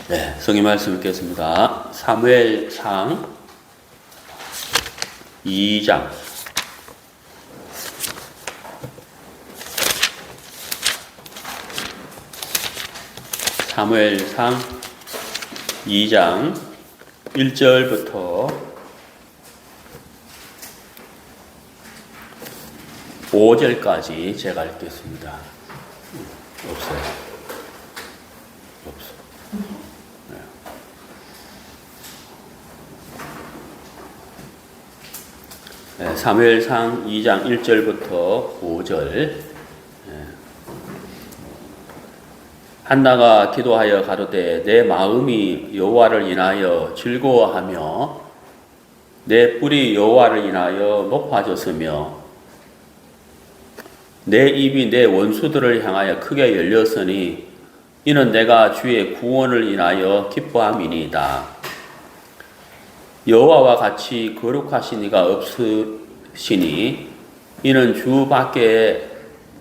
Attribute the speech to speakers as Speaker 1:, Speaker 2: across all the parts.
Speaker 1: 네, 성경 말씀 읽겠습니다. 사무엘상 2장. 사무엘상 2장 1절부터 5절까지 제가 읽겠습니다. 없어요. 없어. 네, 사무엘상 2장 1절부터 5절. 한나가 기도하여 가로되 내 마음이 여호와를 인하여 즐거워하며 내 뿔이 여호와를 인하여 높아졌으며 내 입이 내 원수들을 향하여 크게 열렸으니 이는 내가 주의 구원을 인하여 기뻐함이니이다. 여호와와 같이 거룩하신 이가 없으시니 이는 주밖에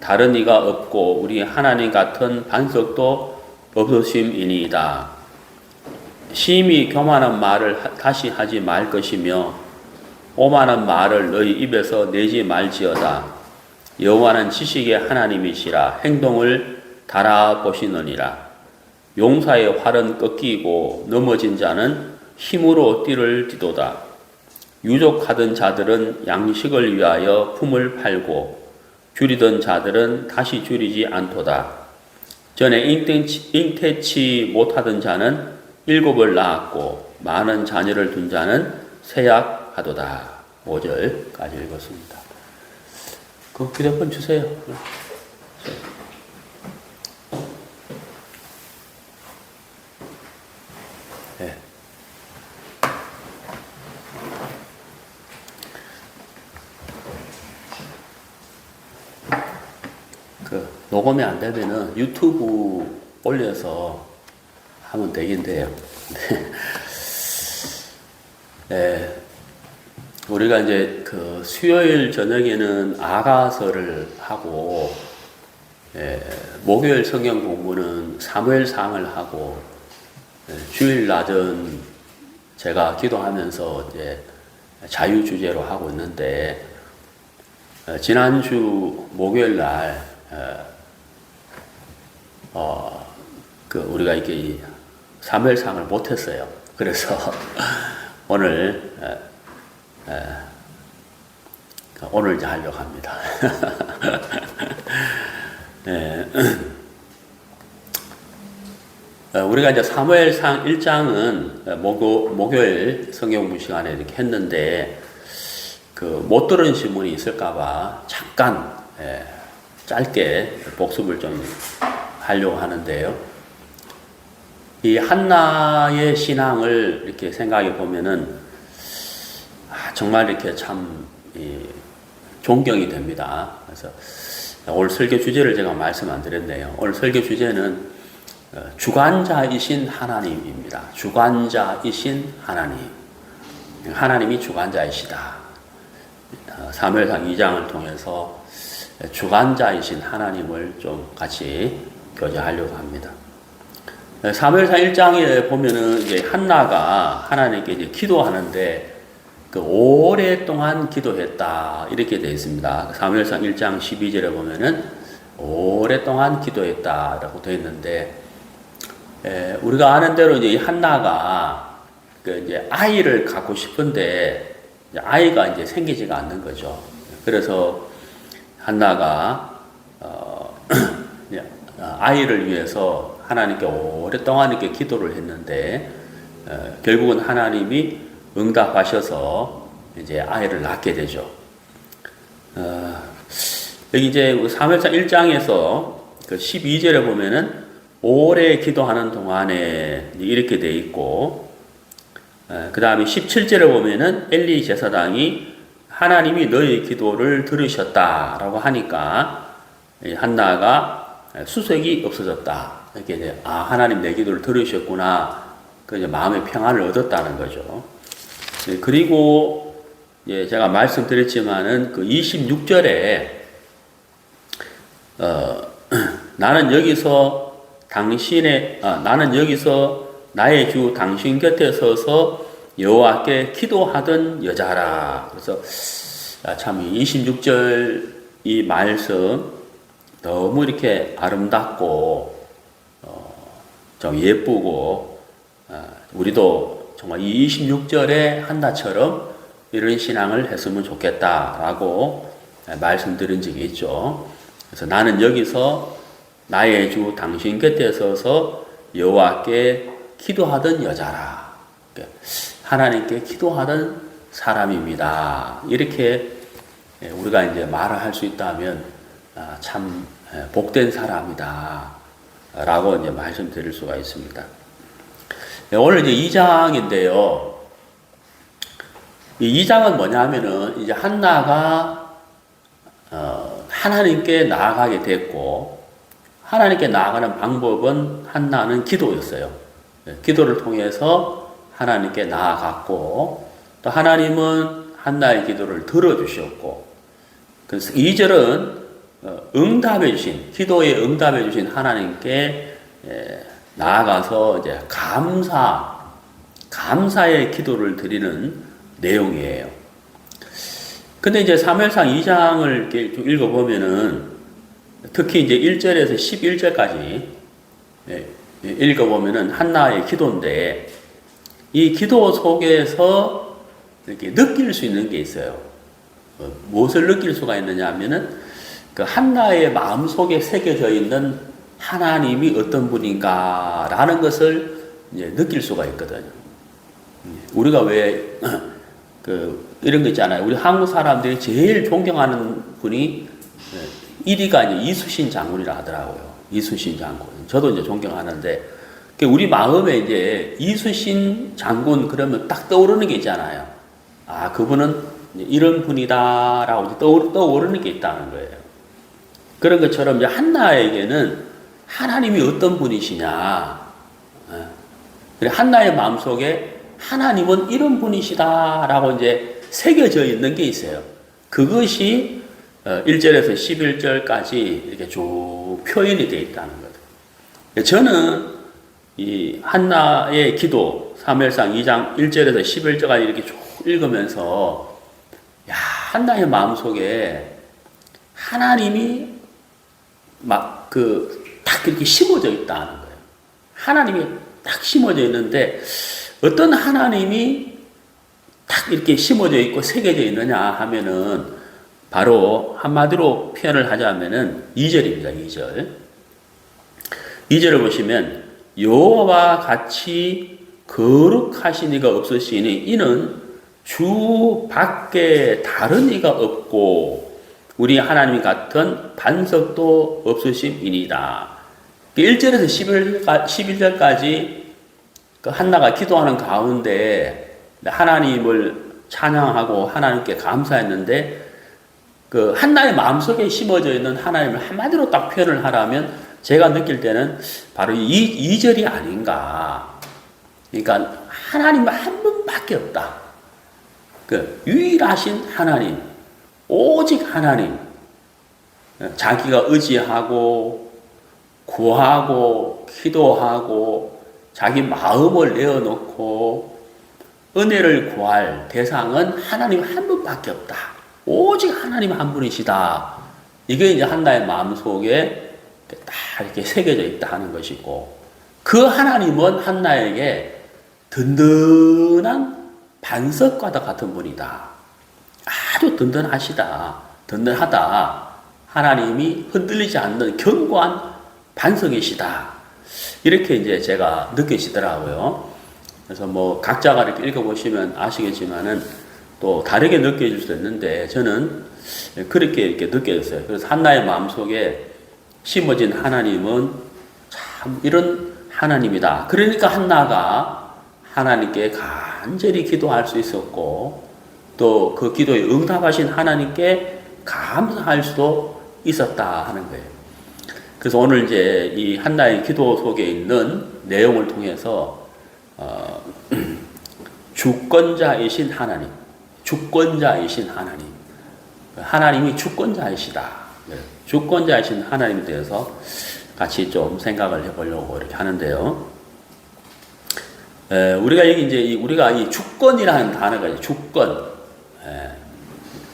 Speaker 1: 다른 이가 없고 우리 하나님 같은 반석도 없으심이니이다. 심히 교만한 말을 다시 하지 말 것이며 오만한 말을 너희 입에서 내지 말지어다. 여호와는 지식의 하나님이시라. 행동을 달아보시느니라. 용사의 활은 꺾이고 넘어진 자는 힘으로 띠를 띠도다. 유족하던 자들은 양식을 위하여 품을 팔고 줄이던 자들은 다시 줄이지 않도다. 전에 잉태치 못하던 자는 7을 낳았고 많은 자녀를 둔 자는 세약하도다. 5절까지 읽었습니다. 그 휴대폰 주세요. 네. 녹음이 안 되면은 유튜브 올려서 하면 되긴 돼요. 네. 우리가 이제 그 수요일 저녁에는 아가서를 하고, 목요일 성경 공부는 사무엘상을 하고, 주일 낮은 제가 기도하면서 이제 자유 주제로 하고 있는데, 지난주 목요일 날, 우리가 이렇게 사무엘상을 못했어요. 그래서 오늘 이제 하려고 합니다. 네. 우리가 이제 사무엘상 1장은 목요일 성경공부 시간에 이렇게 했는데, 못 들은 신문이 있을까봐 잠깐, 짧게 복습을 좀 하려고 하는데요. 이 한나의 신앙을 이렇게 생각해 보면은, 정말 이렇게 참, 존경이 됩니다. 그래서 오늘 설교 주제를 제가 말씀 안 드렸네요. 오늘 설교 주제는 주관자이신 하나님입니다. 주관자이신 하나님. 하나님이 주관자이시다. 사무엘상 2장을 통해서 주관자이신 하나님을 좀 같이 교제하려고 합니다. 사무엘상 1장에 보면은 이제 한나가 하나님께 이제 기도하는데 오랫동안 기도했다 이렇게 되어 있습니다. 사무엘상 1장 12절에 보면은 오랫동안 기도했다라고 되어 있는데, 우리가 아는 대로 이제 이 한나가 이제 아이를 갖고 싶은데 아이가 이제 생기지가 않는 거죠. 그래서 한나가 아이를 위해서 하나님께 오랫동안 이렇게 기도를 했는데, 결국은 하나님이 응답하셔서 이제 아이를 낳게 되죠. 여기 이제 사무엘상 1장에서 그 12절에 보면은 오래 기도하는 동안에 이렇게 돼 있고, 그 다음에 17절에 보면은 엘리 제사장이 하나님이 너의 기도를 들으셨다라고 하니까 한나가 수색이 없어졌다. 이렇게 이제 하나님 내 기도를 들으셨구나. 그 이제 마음의 평안을 얻었다는 거죠. 그리고 제가 말씀드렸지만은 그 26절에 나는 여기서 나의 주 당신 곁에 서서 여호와께 기도하던 여자라. 그래서 참 26절 이 말씀 너무 이렇게 아름답고 좀 예쁘고 우리도 정말 이 26절의 한나처럼 이런 신앙을 했으면 좋겠다라고 말씀드린 적이 있죠. 그래서 나는 여기서 나의 주 당신 곁에 서서 여호와께 기도하던 여자라. 하나님께 기도하던 사람입니다. 이렇게 우리가 이제 말을 할 수 있다면 참 복된 사람이다 라고 이제 말씀드릴 수가 있습니다. 오늘 이제 2장인데요. 이 2장은 뭐냐면은 이제 한나가 하나님께 나아가게 됐고, 하나님께 나아가는 방법은 한나는 기도였어요. 기도를 통해서 하나님께 나아갔고, 또 하나님은 한나의 기도를 들어주셨고, 그래서 2절은 응답해 주신, 기도에 응답해 주신 하나님께 나아가서 이제 감사의 기도를 드리는 내용이에요. 근데 이제 사무엘상 2장을 읽어보면은 특히 이제 1절에서 11절까지 읽어보면은 한나의 기도인데, 이 기도 속에서 이렇게 느낄 수 있는 게 있어요. 무엇을 느낄 수가 있느냐 하면은 그 한나의 마음 속에 새겨져 있는 하나님이 어떤 분인가라는 것을 이제 느낄 수가 있거든요. 우리가 왜 이런 거 있잖아요. 우리 한국 사람들이 제일 존경하는 분이 1위가 이제 이순신 장군이라 하더라고요. 이순신 장군. 저도 이제 존경하는데, 우리 마음에 이제 이순신 장군 그러면 딱 떠오르는 게 있잖아요. 아, 그분은 이런 분이다라고 떠오르는 게 있다는 거예요. 그런 것처럼 이제 한나에게는 하나님이 어떤 분이시냐. 한나의 마음속에 하나님은 이런 분이시다라고 이제 새겨져 있는 게 있어요. 그것이 1절에서 11절까지 이렇게 쭉 표현이 되어 있다는 거죠. 저는 이 한나의 기도, 사무엘상 2장 1절에서 11절까지 이렇게 쭉 읽으면서, 야, 한나의 마음속에 하나님이 딱 이렇게 심어져 있다는 거예요. 하나님이 딱 심어져 있는데, 어떤 하나님이 딱 이렇게 심어져 있고 새겨져 있느냐 하면은, 바로 한마디로 표현을 하자면은 2절입니다. 2절. 2절을 보시면, 여호와와 같이 거룩하신 이가 없으시니 이는 주 밖에 다른 이가 없고 우리 하나님 같은 반석도 없으심이니이다. 1절에서 11절까지 그 한나가 기도하는 가운데 하나님을 찬양하고 하나님께 감사했는데, 그 한나의 마음속에 심어져 있는 하나님을 한마디로 딱 표현을 하라면 제가 느낄 때는 바로 이 2절이 아닌가. 그러니까 하나님은 한 분밖에 없다. 그 유일하신 하나님, 오직 하나님, 자기가 의지하고 구하고 기도하고 자기 마음을 내어놓고 은혜를 구할 대상은 하나님 한 분밖에 없다. 오직 하나님 한 분이시다. 이게 이제 한나의 마음속에 딱 이렇게 새겨져 있다 하는 것이고, 그 하나님은 한나에게 든든한 반석과도 같은 분이다. 아주 든든하다. 하나님이 흔들리지 않는 견고한 반석이시다. 이렇게 이제 제가 느껴지더라고요. 그래서 뭐 각자가 이렇게 읽어보시면 아시겠지만은 또 다르게 느껴질 수도 있는데, 저는 그렇게 이렇게 느껴졌어요. 그래서 한나의 마음속에 심어진 하나님은 참 이런 하나님이다. 그러니까 한나가 하나님께 간절히 기도할 수 있었고, 또 그 기도에 응답하신 하나님께 감사할 수도 있었다 하는 거예요. 그래서 오늘 이제 이 한나의 기도 속에 있는 내용을 통해서 주권자이신 하나님, 하나님이 주권자이시다. 주권자이신 하나님에 대해서 같이 좀 생각을 해보려고 이렇게 하는데요. 우리가 여기 이제 우리가 이 주권이라는 단어가 있어요. 주권.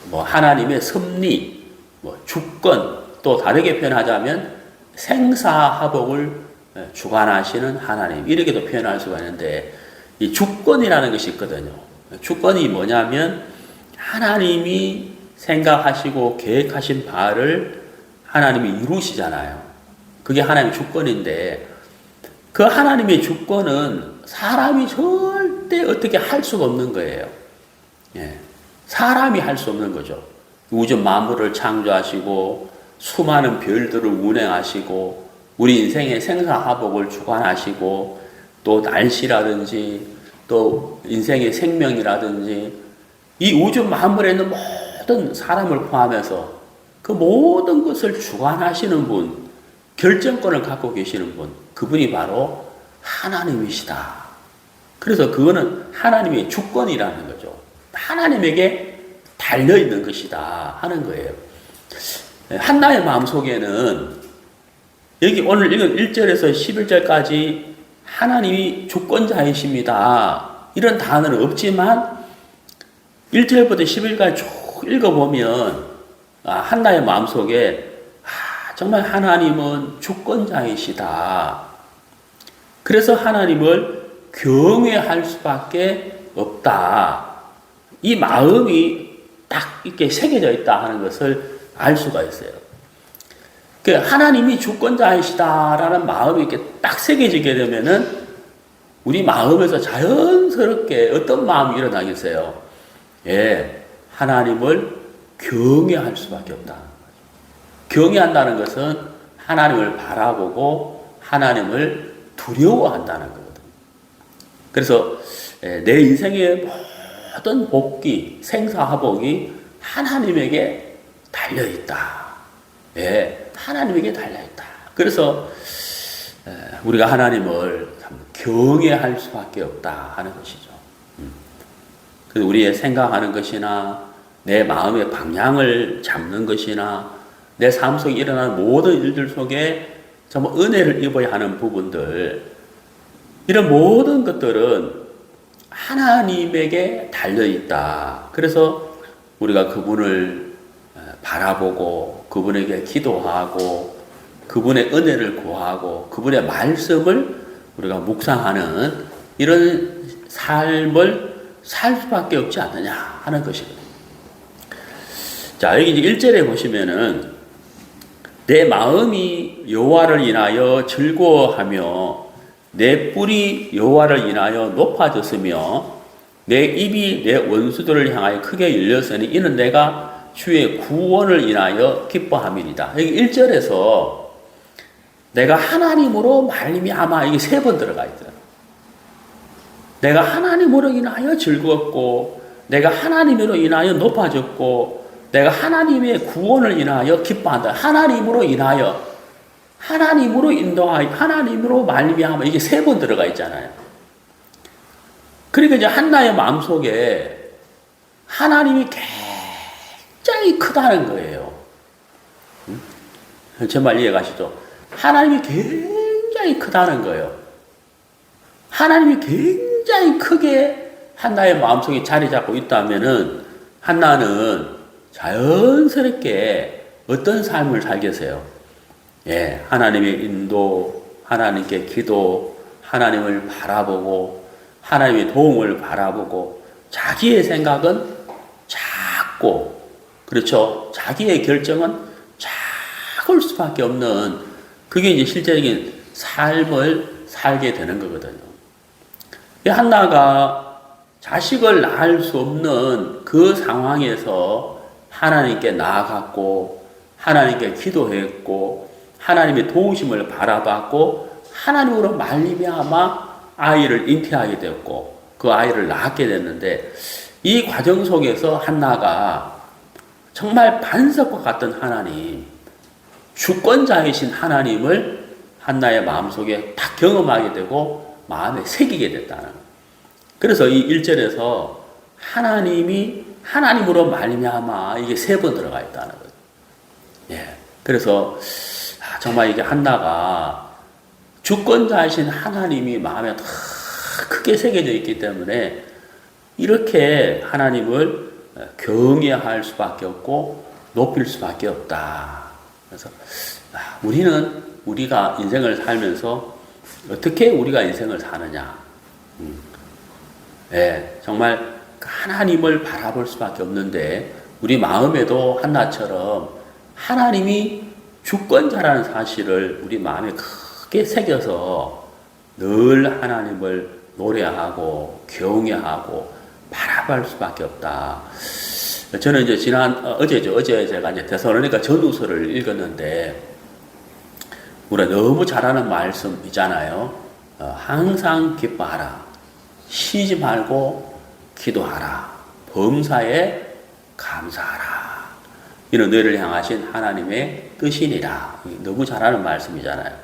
Speaker 1: 뭐 하나님의 섭리, 뭐 주권, 또 다르게 표현하자면 생사화복을 주관하시는 하나님, 이렇게도 표현할 수가 있는데, 이 주권이라는 것이 있거든요. 주권이 뭐냐면 하나님이 생각하시고 계획하신 바를 하나님이 이루시잖아요. 그게 하나님의 주권인데, 그 하나님의 주권은 사람이 절대 어떻게 할 수가 없는 거예요. 사람이 할 수 없는 거죠. 우주 만물을 창조하시고 수많은 별들을 운행하시고 우리 인생의 생사화복을 주관하시고 또 날씨라든지 또 인생의 생명이라든지 이 우주 만물에 있는 모든 사람을 포함해서 그 모든 것을 주관하시는 분, 결정권을 갖고 계시는 분, 그분이 바로 하나님이시다. 그래서 그거는 하나님의 주권이라는 거죠. 하나님에게 달려있는 것이다 하는 거예요. 한나의 마음속에는 여기 오늘 읽은 1절에서 11절까지 하나님이 주권자이십니다, 이런 단어는 없지만 1절부터 11절까지 쭉 읽어보면 한나의 마음속에 정말 하나님은 주권자이시다. 그래서 하나님을 경외할 수밖에 없다. 이 마음이 딱 이렇게 새겨져 있다 하는 것을 알 수가 있어요. 그 하나님이 주권자이시다라는 마음이 이렇게 딱 새겨지게 되면은 우리 마음에서 자연스럽게 어떤 마음이 일어나겠어요? 하나님을 경외할 수밖에 없다는 거죠. 경외한다는 것은 하나님을 바라보고 하나님을 두려워한다는 거거든요. 그래서 내 인생의 모든 복귀, 생사화복이 하나님에게 달려있다. 하나님에게 달려있다. 그래서 우리가 하나님을 경외할 수밖에 없다 하는 것이죠. 그래서 우리의 생각하는 것이나 내 마음의 방향을 잡는 것이나 내 삶 속에 일어나는 모든 일들 속에 정말 은혜를 입어야 하는 부분들, 이런 모든 것들은 하나님에게 달려있다. 그래서 우리가 그분을 바라보고 그분에게 기도하고 그분의 은혜를 구하고 그분의 말씀을 우리가 묵상하는 이런 삶을 살 수밖에 없지 않느냐 하는 것입니다. 자, 여기 이제 1절에 보시면은 내 마음이 여호와를 인하여 즐거워하며 내 뿔이 여호와를 인하여 높아졌으며 내 입이 내 원수들을 향하여 크게 열렸으니 이는 내가 주의 구원을 인하여 기뻐함이니이다. 여기 1절에서 내가 하나님으로 말미암아, 이게 3번 들어가 있어요. 내가 하나님으로 인하여 즐거웠고 내가 하나님으로 인하여 높아졌고 내가 하나님의 구원을 인하여 기뻐한다. 하나님으로 인하여, 하나님으로 인도하여, 하나님으로 말미암아, 이게 3번 들어가 있잖아요. 그러니까 이제 한나의 마음속에 하나님이 굉장히 크다는 거예요. 제 말 이해가시죠? 하나님이 굉장히 크다는 거예요. 하나님이 굉장히 크게 한나의 마음속에 자리 잡고 있다면은 한나는 자연스럽게 어떤 삶을 살겠어요? 하나님의 인도, 하나님께 기도, 하나님을 바라보고 하나님의 도움을 바라보고 자기의 생각은 작고, 그렇죠? 자기의 결정은 작을 수밖에 없는, 그게 이제 실제적인 삶을 살게 되는 거거든요. 한나가 자식을 낳을 수 없는 그 상황에서 하나님께 나아갔고 하나님께 기도했고 하나님의 도우심을 바라봤고 하나님으로 말미암아 아이를 잉태하게 되었고 그 아이를 낳게 됐는데, 이 과정 속에서 한나가 정말 반석과 같은 하나님, 주권자이신 하나님을 한나의 마음속에 딱 경험하게 되고 마음에 새기게 됐다는 거예요. 그래서 이 1절에서 하나님이 하나님으로 말미암아, 이게 3번 들어가 있다는 거예요. 그래서 정말 이게 한나가 주권자이신 하나님이 마음에 탁 크게 새겨져 있기 때문에 이렇게 하나님을 경외할 수밖에 없고 높일 수밖에 없다. 그래서 우리가 인생을 살면서 어떻게 우리가 인생을 사느냐. 정말 하나님을 바라볼 수밖에 없는데 우리 마음에도 한나처럼 하나님이 주권자라는 사실을 우리 마음에 크게 새겨서 늘 하나님을 노래하고 경외하고 바라볼 수밖에 없다. 저는 이제 어제 제가 이제 데살로니가 전후서를 읽었는데 우리가 너무 잘하는 말씀이잖아요. 항상 기뻐하라. 쉬지 말고 기도하라. 범사에 감사하라. 이는 너희를 향하신 하나님의 뜻이니라. 너무 잘하는 말씀이잖아요.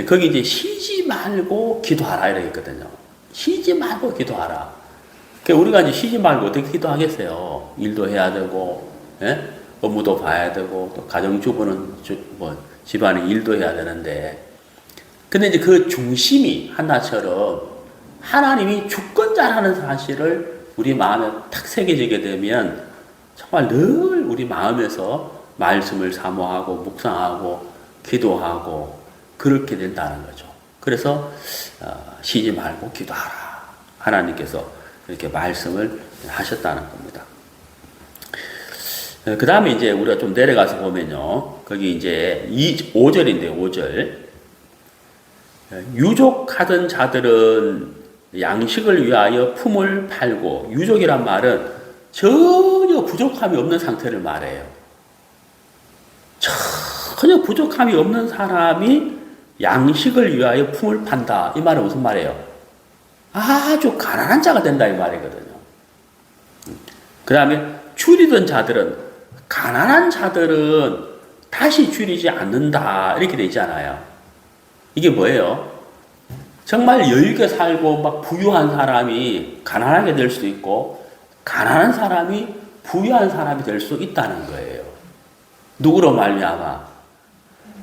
Speaker 1: 거기 이제 쉬지 말고 기도하라 이렇게 있거든요. 쉬지 말고 기도하라. 그러니까 우리가 이제 쉬지 말고 어떻게 기도하겠어요? 일도 해야 되고, 업무도 봐야 되고, 또 가정주부는 집안의 일도 해야 되는데, 근데 이제 그 중심이 한나처럼 하나님이 주권자라는 사실을 우리 마음에 탁 새겨지게 되면 정말 늘 우리 마음에서 말씀을 사모하고 묵상하고 기도하고 그렇게 된다는 거죠. 그래서 쉬지 말고 기도하라. 하나님께서 이렇게 말씀을 하셨다는 겁니다. 그 다음에 이제 우리가 좀 내려가서 보면요. 거기 이제 5절인데 5절. 유족하던 자들은 양식을 위하여 품을 팔고, 유족이란 말은 전혀 부족함이 없는 상태를 말해요. 전혀 부족함이 없는 사람이 양식을 위하여 품을 판다. 이 말은 무슨 말이에요? 아주 가난한 자가 된다 이 말이거든요. 그 다음에 줄이던 자들은, 가난한 자들은 다시 줄이지 않는다 이렇게 돼 있잖아요. 이게 뭐예요? 정말 여유있게 살고 막 부유한 사람이 가난하게 될 수도 있고 가난한 사람이 부유한 사람이 될 수 있다는 거예요. 누구로 말미암아?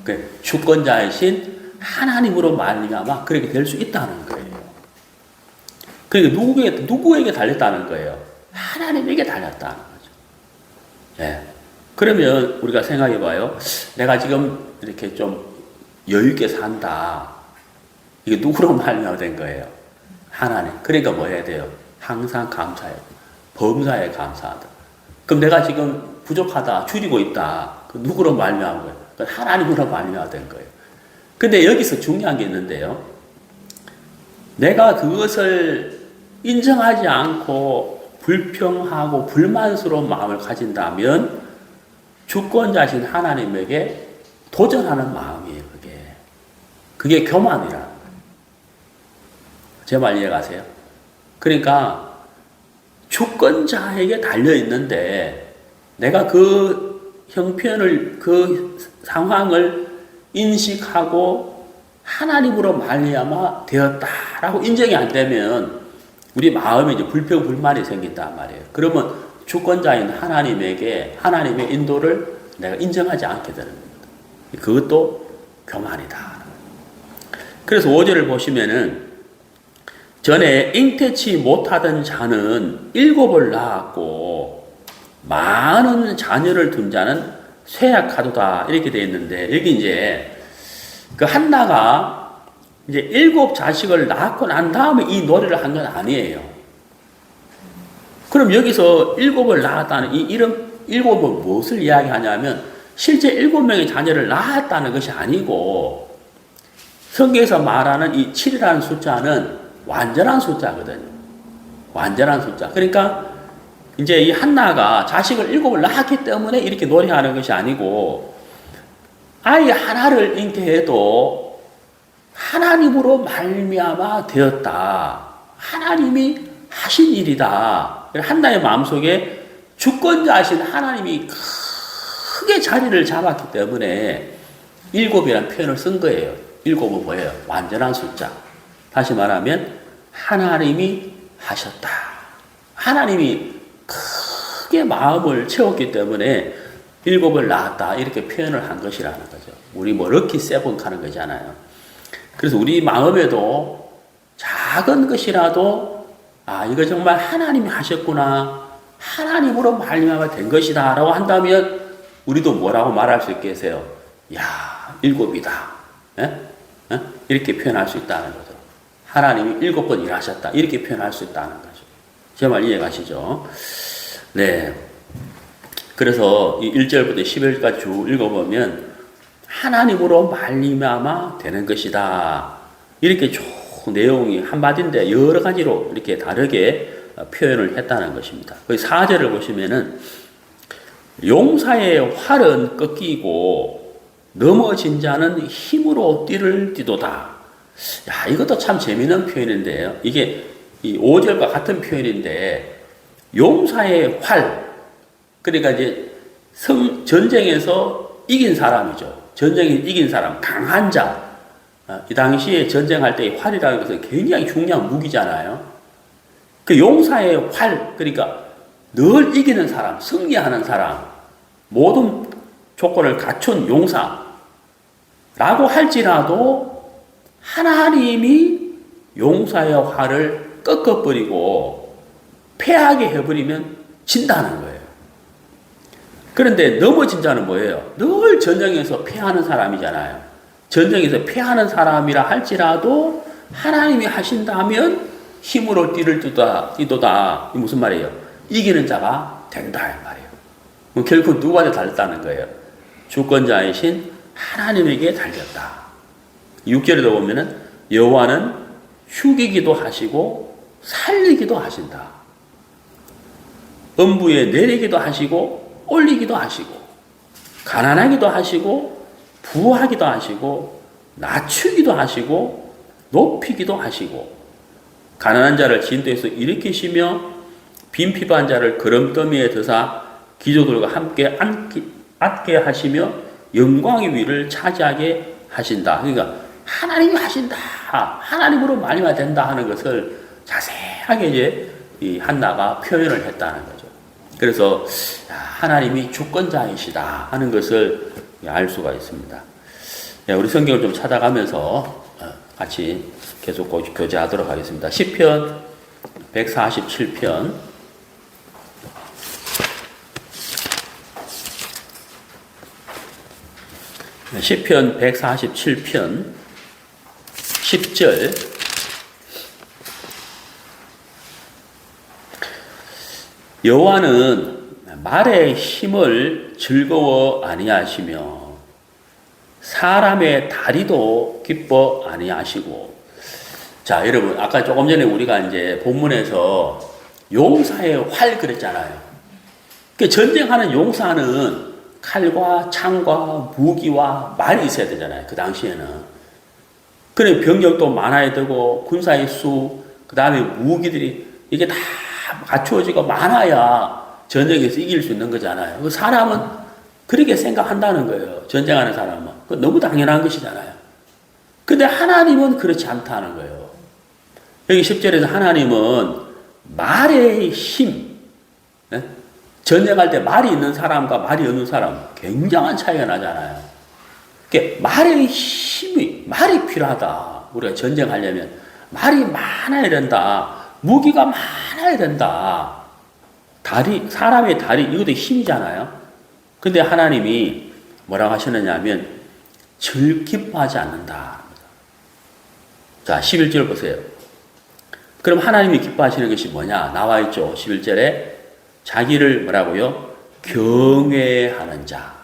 Speaker 1: 그 주권자이신 하나님으로 말미암아 그렇게 될 수 있다는 거예요. 그러니까 누구에게 달렸다는 거예요? 하나님에게 달렸다는 거죠. 그러면 우리가 생각해 봐요. 내가 지금 이렇게 좀 여유있게 산다. 이게 누구로 말미암아 된 거예요? 하나님. 그러니까 뭐 해야 돼요? 항상 감사해요. 범사에 감사하다. 그럼 내가 지금 부족하다, 줄이고 있다. 그 누구로 말미암은 거예요? 하나님으로 말미암아 된 거예요. 근데 여기서 중요한 게 있는데요. 내가 그것을 인정하지 않고 불평하고 불만스러운 마음을 가진다면 주권자신 하나님에게 도전하는 마음이에요. 그게 교만이라. 제 말 이해가세요? 그러니까 주권자에게 달려 있는데 내가 그 형편을, 그 상황을 인식하고 하나님으로 말미암아 되었다라고 인정이 안 되면 우리 마음에 이제 불평 불만이 생긴단 말이에요. 그러면 주권자인 하나님에게 하나님의 인도를 내가 인정하지 않게 되는 겁니다. 그것도 교만이다. 그래서 5절을 보시면은 전에 잉태치 못하던 자는 7을 낳았고 많은 자녀를 둔 자는 쇠약하도다 이렇게 되어 있는데 여기 이제 그 한나가 이제 7 자식을 낳고 난 다음에 이 노래를 한 건 아니에요. 그럼 여기서 7을 낳았다는 이 이름 7은 무엇을 이야기하냐면 실제 7명의 자녀를 낳았다는 것이 아니고 성경에서 말하는 이 7이라는 숫자는 완전한 숫자거든요. 완전한 숫자. 그러니까 이제 이 한나가 자식을 7을 낳았기 때문에 이렇게 노래하는 것이 아니고 아이 하나를 잉태해도 하나님으로 말미암아 되었다. 하나님이 하신 일이다. 한나의 마음속에 주권자이신 하나님이 크게 자리를 잡았기 때문에 7이라는 표현을 쓴 거예요. 7은 뭐예요? 완전한 숫자. 다시 말하면 하나님이 하셨다. 하나님이 크게 마음을 채웠기 때문에 7을 낳았다. 이렇게 표현을 한 것이라는 거죠. 우리 뭐 럭키 세븐 하는 거잖아요. 그래서 우리 마음에도 잘 작은 것이라도 이거 정말 하나님이 하셨구나, 하나님으로 말미암아 된 것이다 라고 한다면 우리도 뭐라고 말할 수 있겠어요? 야, 일곱이다. 예? 예? 이렇게 표현할 수 있다는 거죠. 하나님이 7번 일하셨다, 이렇게 표현할 수 있다는 거죠. 제 말 이해가시죠? 네. 그래서 이 1절부터 11절까지 쭉 읽어보면 하나님으로 말미암아 되는 것이다, 이렇게 쭉 내용이 한마디인데 여러 가지로 이렇게 다르게 표현을 했다는 것입니다. 그 4절을 보시면은 용사의 활은 꺾이고 넘어진 자는 힘으로 띠를 띠도다. 야, 이것도 참 재미있는 표현인데요. 이게 이 5절과 같은 표현인데 용사의 활, 그러니까 이제 전쟁에서 이긴 사람이죠. 전쟁에 이긴 사람, 강한 자. 이 당시에 전쟁할 때 활이라는 것은 굉장히 중요한 무기잖아요. 그 용사의 활, 그러니까 늘 이기는 사람, 승리하는 사람, 모든 조건을 갖춘 용사라고 할지라도 하나님이 용사의 활을 꺾어버리고 패하게 해버리면 진다는 거예요. 그런데 넘어진 자는 뭐예요? 늘 전쟁에서 패하는 사람이잖아요. 전쟁에서 패하는 사람이라 할지라도 하나님이 하신다면 힘으로 띠를 띠도다. 이 무슨 말이에요? 이기는 자가 된다 이 말이에요. 결국 누구한테 달렸다는 거예요? 주권자이신 하나님에게 달렸다. 6절에도 보면은 여호와는 죽이기도 하시고 살리기도 하신다. 음부에 내리기도 하시고 올리기도 하시고 가난하기도 하시고 부하기도 하시고 낮추기도 하시고 높이기도 하시고 가난한 자를 진도에서 일으키시며 빈피반 자를 거름더미에 드사 기족들과 함께 앉게 하시며 영광의 위를 차지하게 하신다. 그러니까 하나님이 하신다, 하나님으로 말미암아 된다 하는 것을 자세하게 이제 이 한나가 표현을 했다는 거죠. 그래서 하나님이 주권자이시다 하는 것을 알 수가 있습니다. 우리 성경을 좀 찾아가면서 같이 계속 교제하도록 하겠습니다. 시편 147편 시편 147편 10절 여호와는 말의 힘을 즐거워 아니하시며 사람의 다리도 기뻐 아니하시고. 자, 여러분, 아까 조금 전에 우리가 이제 본문에서 용사의 활 그랬잖아요. 그 전쟁하는 용사는 칼과 창과 무기와 말이 있어야 되잖아요. 그 당시에는. 그래 병력도 많아야 되고 군사의 수, 그 다음에 무기들이 이게 다 갖추어지고 많아야 전쟁에서 이길 수 있는 거잖아요. 그 사람은 그렇게 생각한다는 거예요. 전쟁하는 사람은. 그 너무 당연한 것이잖아요. 근데 하나님은 그렇지 않다는 거예요. 여기 10절에서 하나님은 말의 힘, 네? 전쟁할 때 말이 있는 사람과 말이 없는 사람 굉장한 차이가 나잖아요. 그러니까 말의 힘이, 말이 필요하다. 우리가 전쟁하려면 말이 많아야 된다. 무기가 많아야 된다. 다리, 사람의 다리, 이것도 힘이잖아요. 근데 하나님이 뭐라고 하시느냐 하면 기뻐하지 않는다. 자, 11절 보세요. 그럼 하나님이 기뻐하시는 것이 뭐냐? 나와 있죠. 11절에 자기를 뭐라고요? 경외하는 자.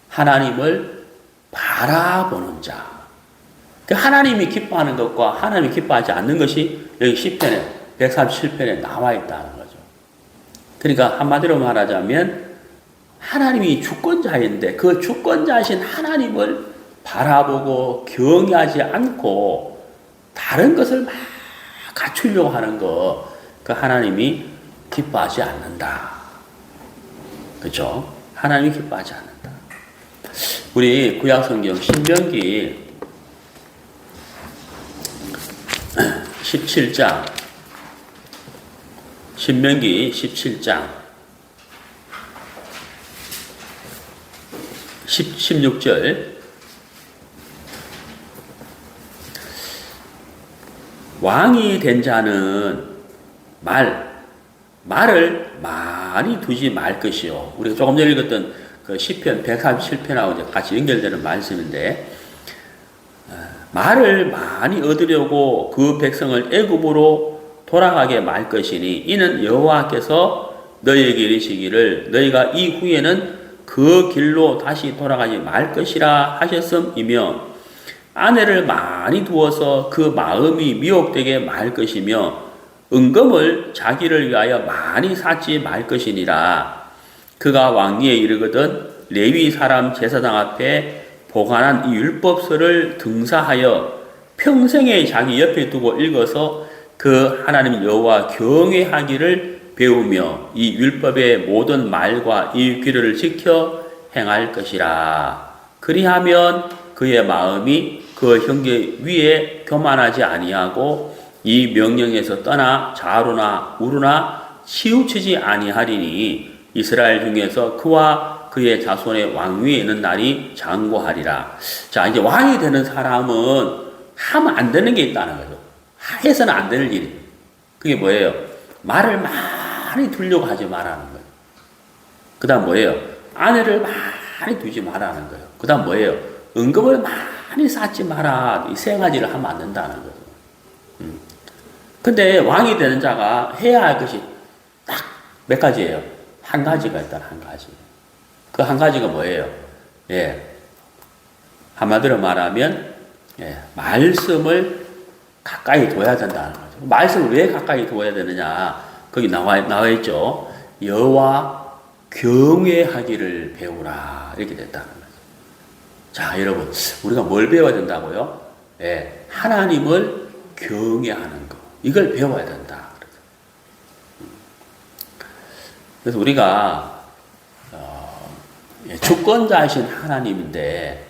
Speaker 1: 하나님을 바라보는 자. 그 하나님이 기뻐하는 것과 하나님이 기뻐하지 않는 것이 여기 10편에, 137편에 나와 있다는 거죠. 그러니까 한마디로 말하자면 하나님이 주권자인데 그 주권자이신 하나님을 바라보고 경외하지 않고 다른 것을 막 갖추려고 하는 거, 그 하나님이 기뻐하지 않는다. 그렇죠? 하나님이 기뻐하지 않는다. 우리 구약성경 신명기 17장, 신명기 17장 16절 왕이 된 자는 말을 많이 두지 말 것이요. 우리가 조금 전에 읽었던 그 시편 137편하고 같이 연결되는 말씀인데, 말을 많이 얻으려고 그 백성을 애굽으로 돌아가게 말 것이니 이는 여호와께서 너희에게 이르시기를 너희가 이후에는 그 길로 다시 돌아가지 말 것이라 하셨음이며, 아내를 많이 두어서 그 마음이 미혹되게 말 것이며, 은금을 자기를 위하여 많이 쌓지 말 것이니라. 그가 왕위에 이르거든 레위 사람 제사장 앞에 보관한 이 율법서를 등사하여 평생에 자기 옆에 두고 읽어서 그 하나님 여호와 경외하기를 배우며 이 율법의 모든 말과 이 규례를 지켜 행할 것이라. 그리하면 그의 마음이 그 형제 위에 교만하지 아니하고 이 명령에서 떠나 좌로나 우로나 치우치지 아니하리니 이스라엘 중에서 그와 그의 자손의 왕위에 있는 날이 장구하리라. 자, 이제 왕이 되는 사람은 하면 안 되는 게 있다는 거죠. 해서는 안 되는 일이. 그게 뭐예요? 말을 많이 두려고 하지 말라는 거예요. 그 다음 뭐예요? 아내를 많이 두지 말라는 거예요. 그 다음 뭐예요? 은금을 많이 쌓지 마라. 이 세 가지를 하면 안 된다는 거죠. 근데 왕이 되는 자가 해야 할 것이 딱 몇 가지예요? 한 가지가 있다, 한 가지. 그 한 가지가 뭐예요? 예. 한마디로 말하면, 예. 말씀을 가까이 둬야 된다는 거죠. 말씀을 왜 가까이 둬야 되느냐? 거기 나와 있죠. 여호와 경외하기를 배우라. 이렇게 됐다는 거죠. 자, 여러분. 우리가 뭘 배워야 된다고요? 예. 하나님을 경외하는 거. 이걸 배워야 된다. 그래서 우리가 주권자이신 하나님인데,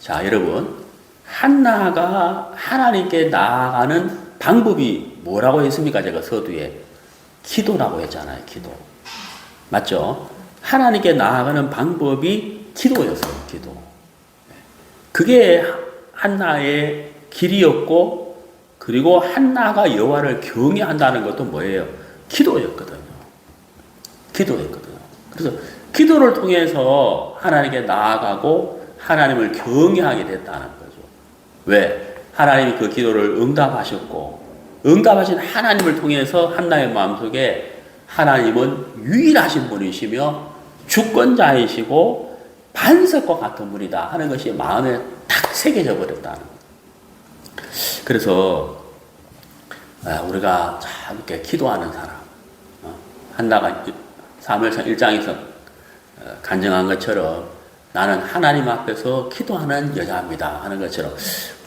Speaker 1: 자 여러분, 한나가 하나님께 나아가는 방법이 뭐라고 했습니까? 제가 서두에 기도라고 했잖아요. 기도. 맞죠? 하나님께 나아가는 방법이 기도였어요. 기도. 그게 한나의 길이었고, 그리고 한나가 여호와를 경외한다는 것도 뭐예요? 기도였거든요. 기도였거든요. 그래서 기도를 통해서 하나님께 나아가고 하나님을 경외하게 됐다는 거죠. 왜? 하나님이 그 기도를 응답하셨고, 응답하신 하나님을 통해서 한나의 마음속에 하나님은 유일하신 분이시며 주권자이시고 반석과 같은 분이다 하는 것이 마음에 탁 새겨져 버렸다는 거예요. 그래서 우리가 참 이렇게 기도하는 사람, 한나가 사무엘상 1장에서 간증한 것처럼 나는 하나님 앞에서 기도하는 여자입니다 하는 것처럼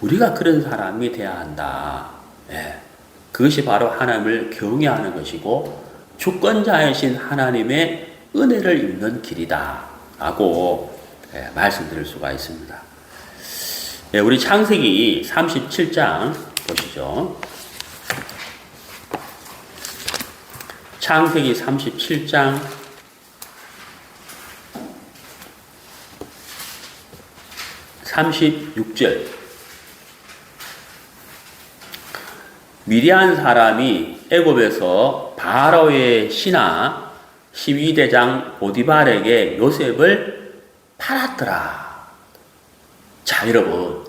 Speaker 1: 우리가 그런 사람이 되어야 한다. 예. 그것이 바로 하나님을 경외하는 것이고 주권자이신 하나님의 은혜를 입는 길이다 라고 말씀드릴 수가 있습니다. 예, 우리 창세기 37장 보시죠. 창세기 37장 36절. 미디안 사람이 애굽에서 바로의 신하 12대장 보디발에게 요셉을 팔았더라. 자, 여러분,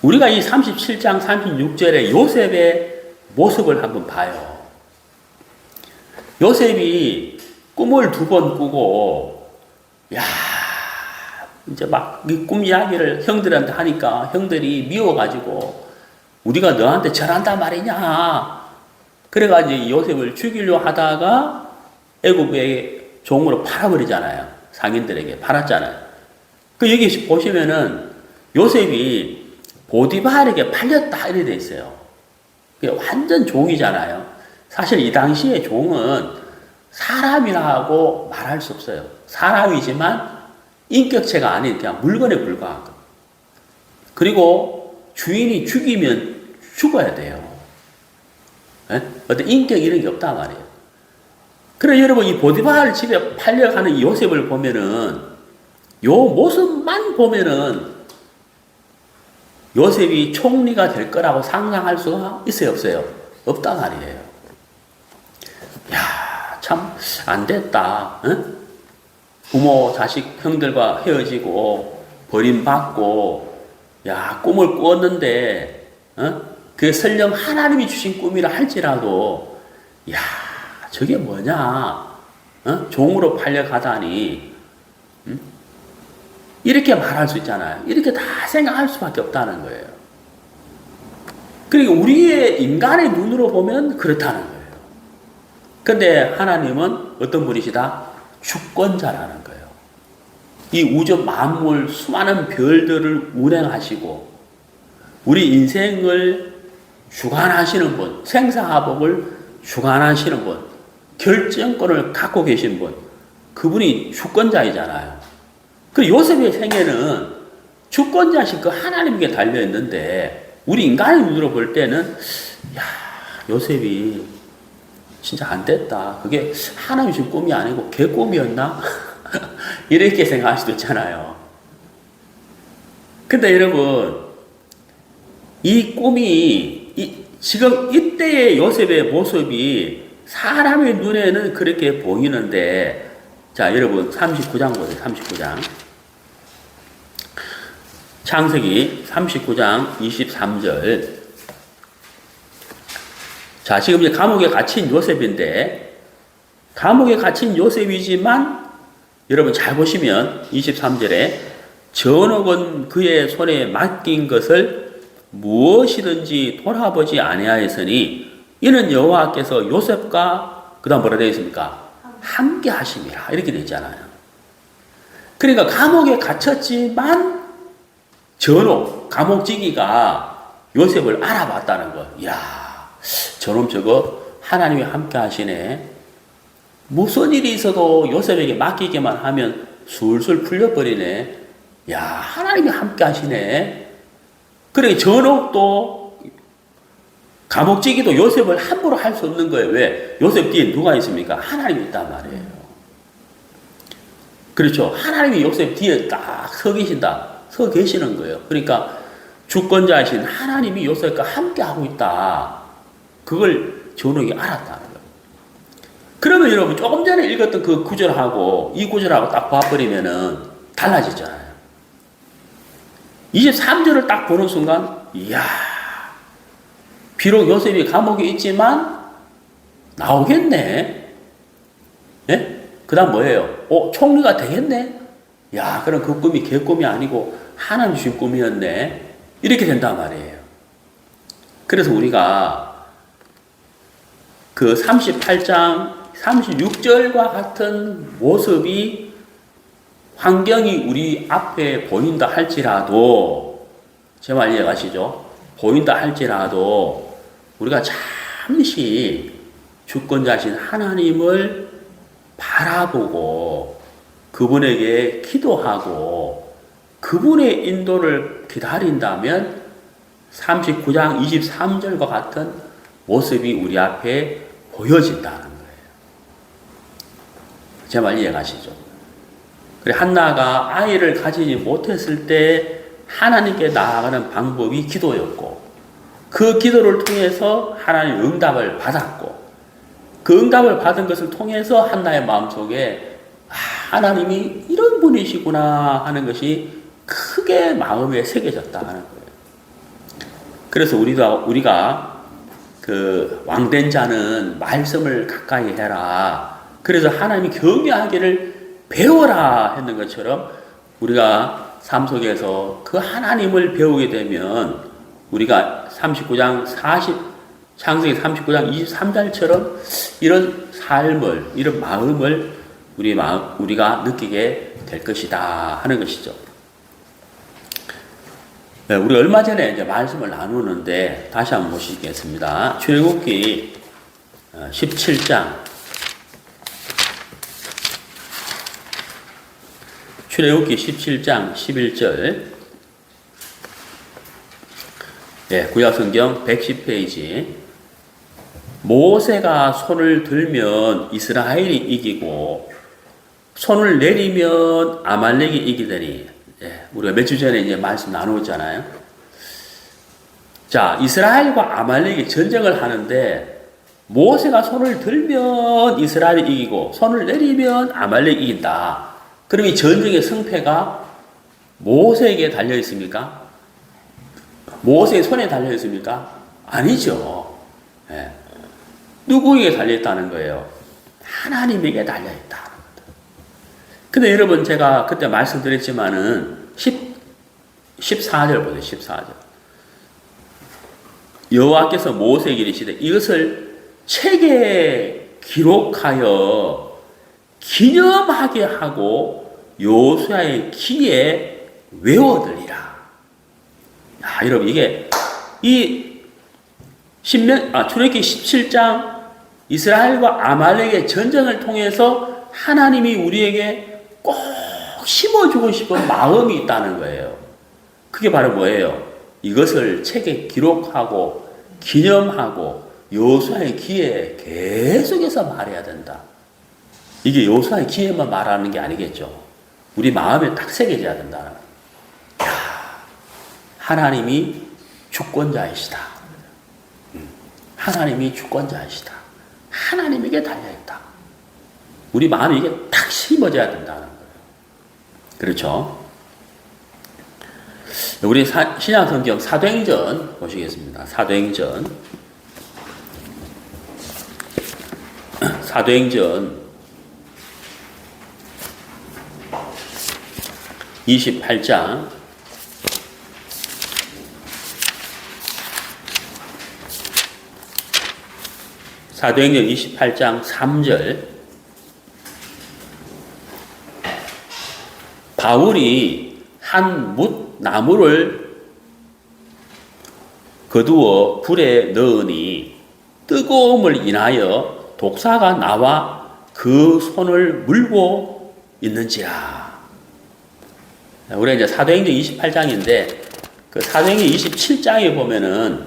Speaker 1: 우리가 이 37장 36절의 요셉의 모습을 한번 봐요. 요셉이 꿈을 2번 꾸고, 야, 이제 막 이 꿈 이야기를 형들한테 하니까 형들이 미워가지고 우리가 너한테 절한단 말이냐. 그래가지고 요셉을 죽이려 하다가 애굽의 종으로 팔아버리잖아요. 상인들에게 팔았잖아요. 그 여기 보시면은 요셉이 보디발에게 팔렸다 이렇게 돼 있어요. 그게 완전 종이잖아요. 사실 이 당시에 종은 사람이라고 말할 수 없어요. 사람이지만 인격체가 아닌 그냥 물건에 불과한 것. 그리고 주인이 죽이면 죽어야 돼요. 네? 어떤 인격 이런 게 없단 말이에요. 그래 여러분 이 보디발 집에 팔려가는 이 요셉을 보면은 요 모습만 보면은 요셉이 총리가 될 거라고 상상할 수가 있어요, 없어요? 없단 말이에요. 야, 참 안 됐다. 응? 부모, 자식, 형들과 헤어지고 버림받고 야, 꿈을 꾸었는데 그게 설령 하나님이 주신 꿈이라 할지라도 야, 저게 뭐냐? 종으로 팔려가다니 이렇게 말할 수 있잖아요. 이렇게 다 생각할 수밖에 없다는 거예요. 그러니까 우리의 인간의 눈으로 보면 그렇다는 거예요. 근데 하나님은 어떤 분이시다? 주권자라는 거예요. 이 우주 만물 수많은 별들을 운행하시고 우리 인생을 주관하시는 분, 생사화복을 주관하시는 분, 결정권을 갖고 계신 분, 그분이 주권자이잖아요. 그 요셉의 생애는 주권자신 그 하나님께 달려있는데 우리 인간의 눈으로 볼 때는 야, 요셉이 진짜 안 됐다. 그게 하나님이 준 꿈이 아니고 개 꿈이었나? 이렇게 생각할 수도 있잖아요. 근데 여러분, 이 꿈이 지금 이때의 요셉의 모습이 사람의 눈에는 그렇게 보이는데, 자, 여러분 39장 보세요. 39장. 창세기 39장 23절. 자, 지금 이제 감옥에 갇힌 요셉인데, 감옥에 갇힌 요셉이지만, 여러분 잘 보시면 23절에 전옥은 그의 손에 맡긴 것을 무엇이든지 돌아보지 아니하였으니 이는 여호와께서 요셉과 그 다음 뭐라 되어 있습니까? 함께 하심이라 이렇게 되어 있잖아요. 그러니까 감옥에 갇혔지만 전옥, 감옥지기가 요셉을 알아봤다는 거. 이야, 저놈 저거 하나님이 함께 하시네. 무슨 일이 있어도 요셉에게 맡기기만 하면 술술 풀려버리네. 야, 하나님이 함께 하시네. 그래, 전옥도 감옥지기도 요셉을 함부로 할 수 없는 거예요. 왜? 요셉 뒤에 누가 있습니까? 하나님이 있단 말이에요. 그렇죠. 하나님이 요셉 뒤에 딱 서 계시는 거예요. 그러니까 주권자이신 하나님이 요셉과 함께 하고 있다. 그걸 전옥이 알았다는 거예요. 그러면 여러분 조금 전에 읽었던 그 구절하고 이 구절하고 딱 봐버리면은 달라지잖아요. 23절을 딱 보는 순간, 이야, 비록 요셉이 감옥에 있지만 나오겠네. 예? 그 다음 뭐예요? 총리가 되겠네? 야, 그럼 그 꿈이 개꿈이 아니고 하나님 주신 꿈이었네. 이렇게 된단 말이에요. 그래서 우리가 그 38장 36절과 같은 모습이 환경이 우리 앞에 보인다 할지라도, 제 말 이해가시죠? 보인다 할지라도 우리가 잠시 주권자신 하나님을 바라보고 그분에게 기도하고 그분의 인도를 기다린다면 39장 23절과 같은 모습이 우리 앞에 보여진다는 거예요. 제 말 이해가시죠? 그래, 한나가 아이를 가지지 못했을 때 하나님께 나아가는 방법이 기도였고, 그 기도를 통해서 하나님 응답을 받았고, 그 응답을 받은 것을 통해서 한나의 마음속에 하나님이 이런 분이시구나 하는 것이 크게 마음에 새겨졌다 하는 거예요. 그래서 우리가 그 왕된 자는 말씀을 가까이 해라. 그래서 하나님이 경외하기를 배워라 했는 것처럼 우리가 삶 속에서 그 하나님을 배우게 되면 우리가 39장 40, 창세기 39장 23절처럼 이런 삶을, 이런 마음을 우리가 느끼게 될 것이다 하는 것이죠. 네, 우리 얼마 전에 이제 말씀을 나누는데 다시 한번 보시겠습니다. 출애굽기 17장. 출애굽기 17장 11절. 네, 구약성경 110페이지. 모세가 손을 들면 이스라엘이 이기고 손을 내리면 아말렉이 이기더니, 네, 우리가 몇 주 전에 이제 말씀 나누었잖아요. 자, 이스라엘과 아말렉이 전쟁을 하는데 모세가 손을 들면 이스라엘이 이기고 손을 내리면 아말렉이 이긴다. 그럼 이 전쟁의 승패가 모세에게 달려 있습니까? 모세의 손에 달려 있습니까? 아니죠. 예. 누구에게 달려 있다는 거예요? 하나님에게 달려 있다. 근데 여러분 제가 그때 말씀드렸지만은 14절 보세요. 14절. 여호와께서 모세에게 이르시되 이것을 책에 기록하여 기념하게 하고 여호수아의 귀에 외워들리라. 아, 여러분 이게 이 출애굽기 17장 이스라엘과 아말렉의 전쟁을 통해서 하나님이 우리에게 꼭 심어주고 싶은 마음이 있다는 거예요. 그게 바로 뭐예요? 이것을 책에 기록하고 기념하고 여호수아의 귀에 계속해서 말해야 된다. 이게 여호수아의 귀에만 말하는 게 아니겠죠. 우리 마음에 딱 새겨져야 된다. 하나님이 주권자이시다. 하나님이 주권자이시다. 하나님에게 달려있다. 우리 마음에 이게 딱 심어져야 된다는 거예요. 그렇죠? 우리 신약성경 사도행전 보시겠습니다. 사도행전 28장 사도행전 28장 3절 바울이 한 뭇나무를 거두어 불에 넣으니 뜨거움을 인하여 독사가 나와 그 손을 물고 있는지라. 우리가 이제 사도행전 28장인데 그 사도행전 27장에 보면은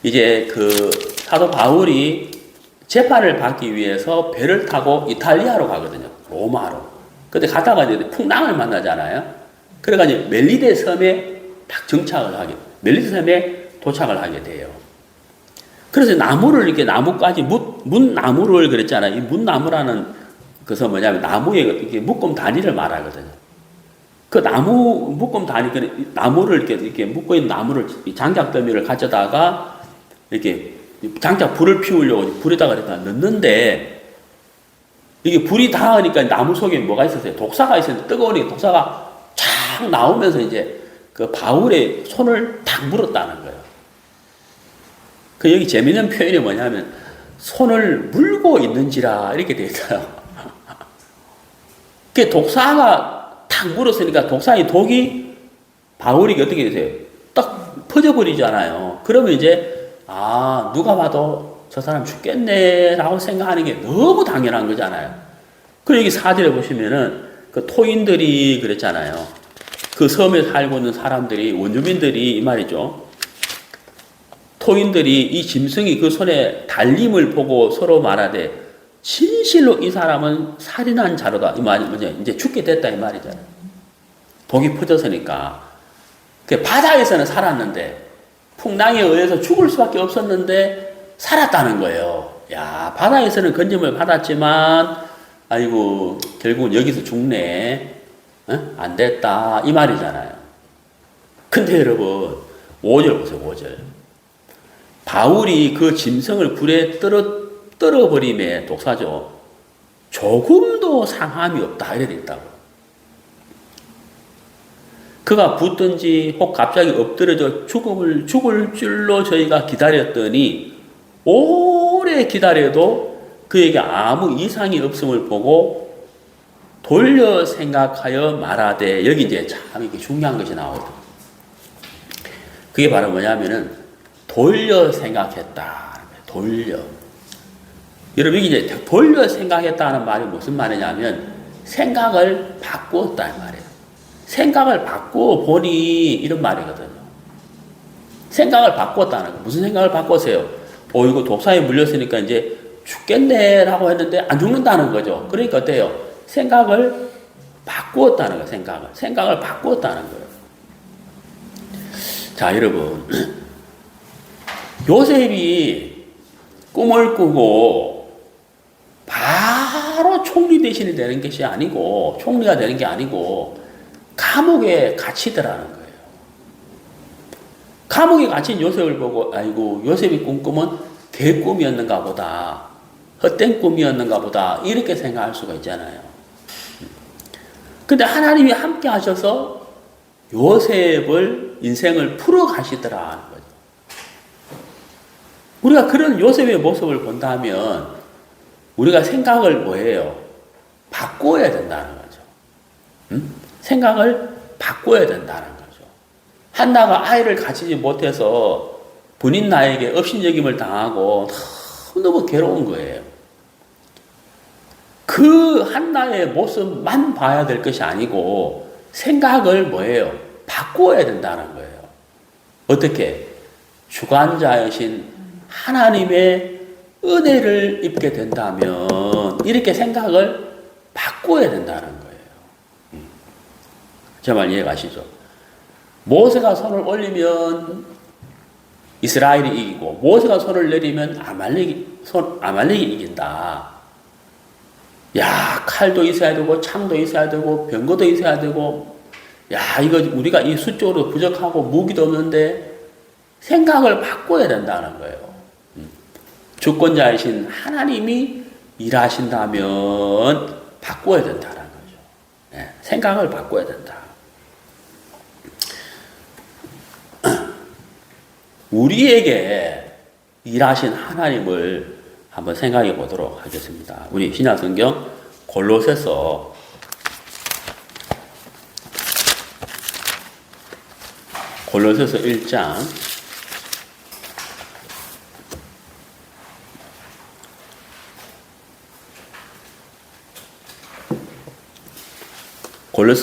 Speaker 1: 이제 그 사도 바울이 재판을 받기 위해서 배를 타고 이탈리아로 가거든요. 로마로. 근데 가다가 이제 풍랑을 만나잖아요. 그래가지고 멜리데 섬에 딱 멜리데 섬에 도착을 하게 돼요. 그래서 나무를 이렇게 나무까지 뭇나무를 그랬잖아요. 이 뭇나무라는 것은 뭐냐면 나무에 이렇게 묶음 단위를 말하거든요. 그 나무 묶음 단위, 나무를 이렇게 묶고 있는 나무를 장작 더미를 가져다가 이렇게 장작 불을 피우려고 불에다가 이렇게 넣는데 이게 불이 닿으니까 나무 속에 뭐가 있었어요? 독사가 있었는데 뜨거우니까 독사가 쫙 나오면서 이제 그 바울의 손을 탁 물었다는 거예요. 그 여기 재미있는 표현이 뭐냐면 손을 물고 있는지라 이렇게 되어 있어요. 그 독사가 탁 물었으니까 독사의 독이 바울에게 어떻게 되세요? 딱 퍼져버리잖아요. 그러면 이제 누가 봐도 저 사람 죽겠네라고 생각하는 게 너무 당연한 거잖아요. 그리고 여기 4절에 보시면은 그 토인들이 그랬잖아요. 그 섬에 살고 있는 사람들이, 원주민들이 이 말이죠. 토인들이 이 짐승이 그 손에 달림을 보고 서로 말하되 진실로 이 사람은 살인한 자로다. 이 말이 뭐냐? 이제 죽게 됐다 이 말이잖아요. 독이 퍼졌으니까. 그 바다에서는 살았는데 풍랑에 의해서 죽을 수밖에 없었는데 살았다는 거예요. 야, 바다에서는 건짐을 받았지만 아이고 결국은 여기서 죽네. 안 됐다 이 말이잖아요. 근데 여러분 5절 보세요. 5절. 바울이 그 짐승을 불에 떨어버림에 독사죠. 조금도 상함이 없다 이래 있다고. 그가 붙든지 혹 갑자기 엎드려져 죽을 줄로 저희가 기다렸더니 오래 기다려도 그에게 아무 이상이 없음을 보고 돌려 생각하여 말하되 여기 이제 참 이게 중요한 것이 나오거든요. 그게 바로 뭐냐면은 돌려 생각했다. 돌려. 여러분 이게 이제 돌려 생각했다는 말이 무슨 말이냐면 생각을 바꾸었다 이 말이에요. 생각을 바꾸어 보니 이런 말이거든요. 생각을 바꿨다는 거. 무슨 생각을 바꿨어요? 이거 독사에 물렸으니까 이제 죽겠네라고 했는데 안 죽는다는 거죠. 그러니까 어때요? 생각을 바꾸었다는 거예요. 생각을 바꾸었다는 거예요. 자, 여러분. 요셉이 꿈을 꾸고 바로 총리 대신이 되는 것이 아니고, 총리가 되는 게 아니고 감옥에 갇히더라는 거예요. 감옥에 갇힌 요셉을 보고 아이고 요셉이 꿈꾸면 개꿈이었는가 보다, 헛된 꿈이었는가 보다, 이렇게 생각할 수가 있잖아요. 근데 하나님이 함께 하셔서 요셉을 인생을 풀어 가시더라 하는 거죠. 우리가 그런 요셉의 모습을 본다면 우리가 생각을 뭐예요? 바꿔야 된다는 거죠. 생각을 바꿔야 된다는 거죠. 한나가 아이를 가지지 못해서 본인 나에게 업신여김을 당하고 너무 괴로운 거예요. 그 한나의 모습만 봐야 될 것이 아니고 생각을 뭐예요? 바꿔야 된다는 거예요. 어떻게? 주관자이신 하나님의 은혜를 입게 된다면 이렇게 생각을 바꿔야 된다는 거예요. 제 말 이해가시죠? 모세가 손을 올리면 이스라엘이 이기고 모세가 손을 내리면 아말렉이 이긴다. 야, 칼도 있어야 되고 창도 있어야 되고 병거도 있어야 되고, 야, 이거 우리가 이 수적으로 부족하고 무기도 없는데 생각을 바꿔야 된다는 거예요. 주권자이신 하나님이 일하신다면 바꿔야 된다는 거죠. 네, 생각을 바꿔야 된다. 우리에게 일하신 하나님을 한번 생각해 보도록 하겠습니다. 우리 신약성경 골로새서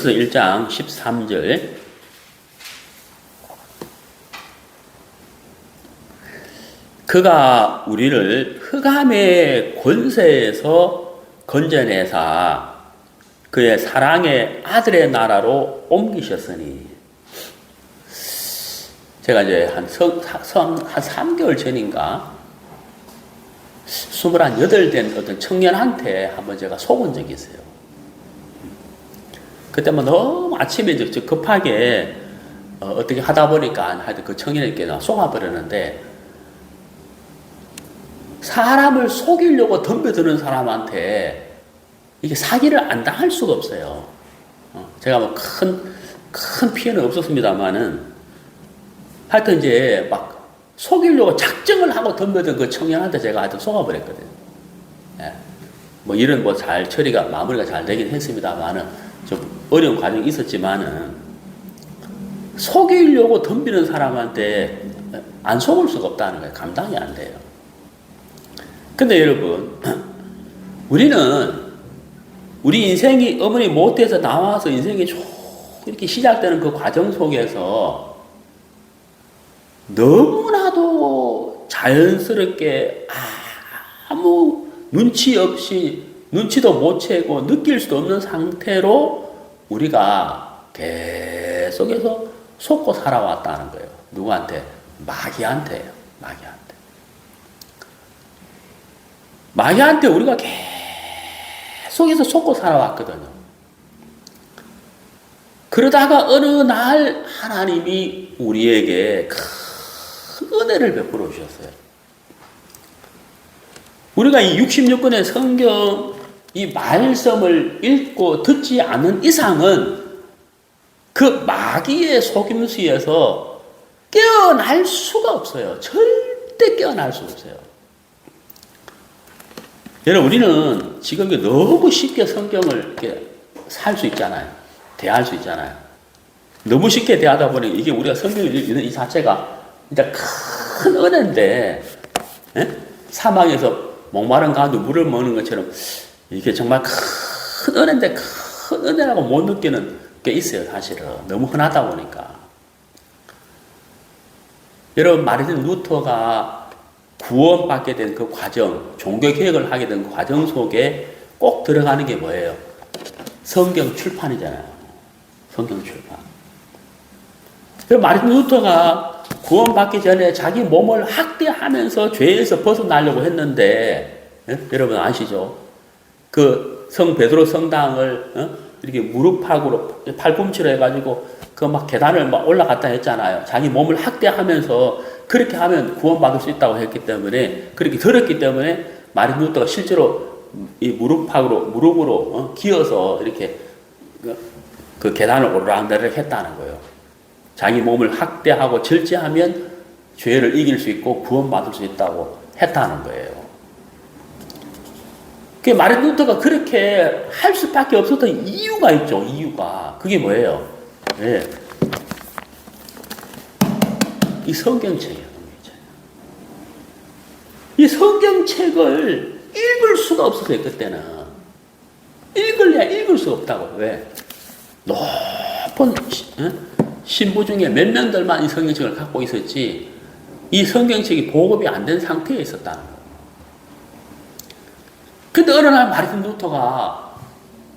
Speaker 1: 1장 13절 그가 우리를 흑암의 권세에서 건져내사 그의 사랑의 아들의 나라로 옮기셨으니. 제가 이제 한 3개월 전인가 28 된 어떤 청년한테 한번 제가 속은 적이 있어요. 그때 뭐 너무 아침에 이제 급하게 어떻게 하다 보니까 하여튼 그 청년에게 속아버렸는데, 사람을 속이려고 덤벼드는 사람한테 이게 사기를 안 당할 수가 없어요. 제가 뭐 큰 피해는 없었습니다만은 하여튼 이제 막 속이려고 작정을 하고 덤벼든 그 청년한테 제가 하여튼 속아버렸거든요. 예. 뭐 이런 뭐 잘 처리가 마무리가 잘 되긴 했습니다만은 좀 어려운 과정이 있었지만은 속이려고 덤비는 사람한테 안 속을 수가 없다는 거예요. 감당이 안 돼요. 근데 여러분, 우리는 우리 인생이 어머니 못해서 나와서 인생이 쭉 이렇게 시작되는 그 과정 속에서 너무나도 자연스럽게 아무 눈치 없이 눈치도 못 채고 느낄 수도 없는 상태로 우리가 계속해서 속고 살아왔다는 거예요. 누구한테? 마귀한테요. 마귀한테 우리가 계속해서 속고 살아왔거든요. 그러다가 어느 날 하나님이 우리에게 큰 은혜를 베풀어 주셨어요. 우리가 이 66권의 성경 이 말씀을 읽고 듣지 않는 이상은 그 마귀의 속임수에서 깨어날 수가 없어요. 절대 깨어날 수 없어요. 여러분, 우리는 지금 너무 쉽게 성경을 이렇게 살 수 있잖아요. 대할 수 있잖아요. 너무 쉽게 대하다 보니 이게 우리가 성경을 읽는 이 자체가 진짜 큰 은혜인데, 사막에서 목마른 가운데 물을 먹는 것처럼 이게 정말 큰 은혜인데 큰 은혜라고 못 느끼는 게 있어요. 사실은 너무 흔하다 보니까. 여러분, 마르틴 루터가 구원받게 된 그 과정, 종교개혁을 하게 된 그 과정 속에 꼭 들어가는 게 뭐예요? 성경 출판이잖아요. 성경 출판. 마르틴 루터가 구원받기 전에 자기 몸을 학대하면서 죄에서 벗어나려고 했는데, 여러분 아시죠? 그 성 베드로 성당을 이렇게 무릎팍으로 팔꿈치로 해가지고 그 막 계단을 막 올라갔다 했잖아요. 자기 몸을 학대하면서 그렇게 하면 구원받을 수 있다고 했기 때문에, 그렇게 들었기 때문에 마틴 루터가 실제로 이 무릎으로 기어서 이렇게 그 계단을 오르락내리락 했다는 거예요. 자기 몸을 학대하고 절제하면 죄를 이길 수 있고 구원받을 수 있다고 했다는 거예요. 그 마틴 루터가 그렇게 할 수밖에 없었던 이유가 있죠. 이유가 그게 뭐예요? 네. 이 성경책이에요. 이 성경책을 읽을 수가 없었어요. 그때는 읽을래야 읽을 수 없다고. 왜? 높은 신부 중에 몇 명들만 이 성경책을 갖고 있었지 이 성경책이 보급이 안 된 상태에 있었다는 거예요. 근데 어느 날 마틴 루터가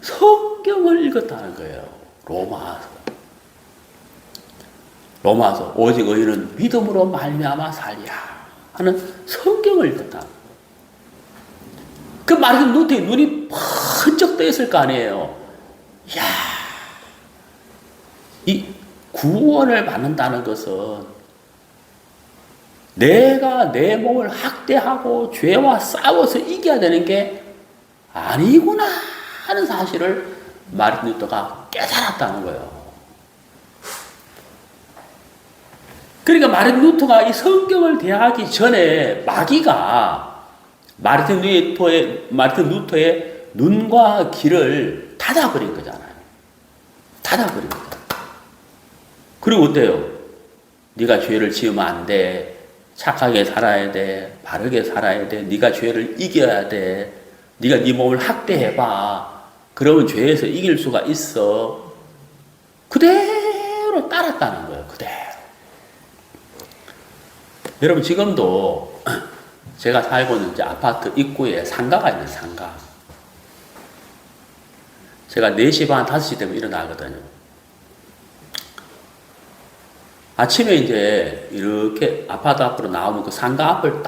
Speaker 1: 성경을 읽었다는 거예요. 로마서 오직 의인은 믿음으로 말미암아 살리라 하는 성경을 읽었다. 그 마틴 루터의 눈이 번쩍 뜨였을 거 아니에요. 이야, 이 구원을 받는다는 것은 내가 내 몸을 학대하고 죄와 싸워서 이겨야 되는 게 아니구나 하는 사실을 마틴 루터가 깨달았다는 거예요. 그러니까 마틴 루터가 이 성경을 대하기 전에 마귀가 마틴 루터의 눈과 귀를 닫아버린 거잖아요. 닫아버린 거죠. 그리고 어때요? 네가 죄를 지으면 안 돼. 착하게 살아야 돼. 바르게 살아야 돼. 네가 죄를 이겨야 돼. 네가 네 몸을 학대해봐. 그러면 죄에서 이길 수가 있어. 그대로 따랐다는 거예요. 그대로. 여러분 지금도 제가 살고 있는 이제 아파트 입구에 상가가 있는 상가. 제가 4시 반, 5시 되면 일어나거든요. 아침에 이제 이렇게 아파트 앞으로 나오면 그 상가 앞을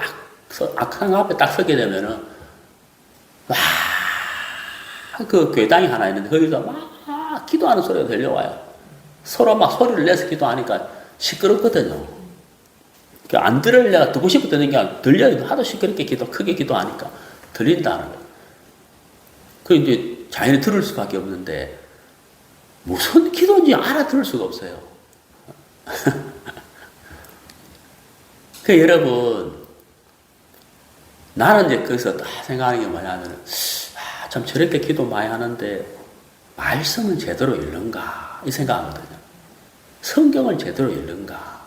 Speaker 1: 상가 앞에 딱 서게 되면은, 와, 그 교회당이 하나 있는데 거기서 막 기도하는 소리가 들려와요. 서로 막 소리를 내서 기도하니까 시끄럽거든요. 안 들으려고 듣고 싶어 듣는 게 아니라 들려요. 하도 시끄럽게 크게 기도하니까 들린다는 거예요. 그 이제 자연히 들을 수밖에 없는데 무슨 기도인지 알아들을 수가 없어요. 그 여러분, 나는 이제 거기서 다 생각하는 게 뭐냐면, 참 저렇게 기도 많이 하는데 말씀은 제대로 읽는가 이 생각하거든요. 성경을 제대로 읽는가.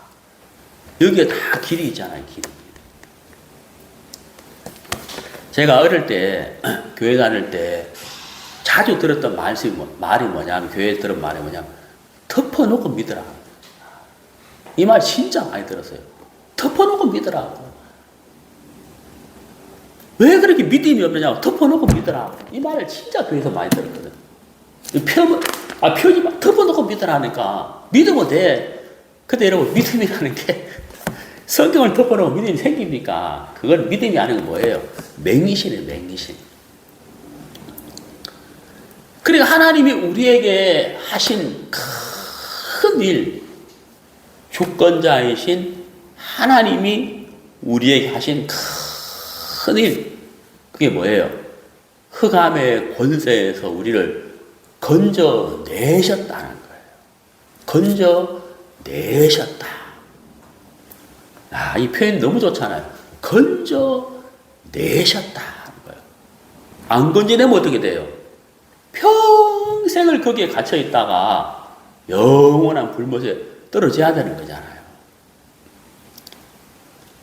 Speaker 1: 여기에 다 길이 있잖아요. 길이. 제가 어릴 때 교회 다닐 때 자주 들었던 말이 뭐냐면, 교회에 들은 말이 뭐냐면, 덮어놓고 믿으라. 이 말 진짜 많이 들었어요. 덮어놓고 믿으라. 왜 그렇게 믿음이 없느냐고. 덮어놓고 믿으라. 이 말을 진짜 교회에서 많이 들었거든. 펴지 마. 덮어놓고 믿으라니까. 믿으면 돼. 근데 여러분, 믿음이라는 게 성경을 덮어놓으면 믿음이 생깁니까? 그건 믿음이 아닌 뭐예요? 맹신이에요, 맹신. 그러니까 하나님이 우리에게 하신 큰 일, 주권자이신 하나님이 우리에게 하신 큰 일, 그게 뭐예요? 흑암의 권세에서 우리를 건져내셨다는 거예요. 건져내셨다. 이 표현이 너무 좋잖아요. 건져내셨다. 안 건져내면 어떻게 돼요? 평생을 거기에 갇혀 있다가 영원한 불못에 떨어져야 되는 거잖아요.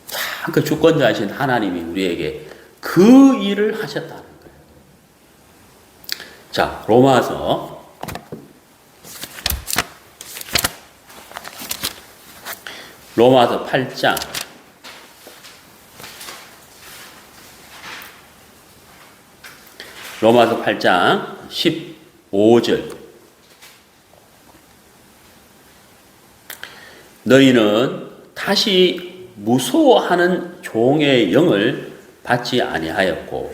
Speaker 1: 참, 그 주권자이신 하나님이 우리에게 그 일을 하셨다는 거예요. 자, 로마서 8장 15절. 너희는 다시 무서워하는 종의 영을 받지 아니하였고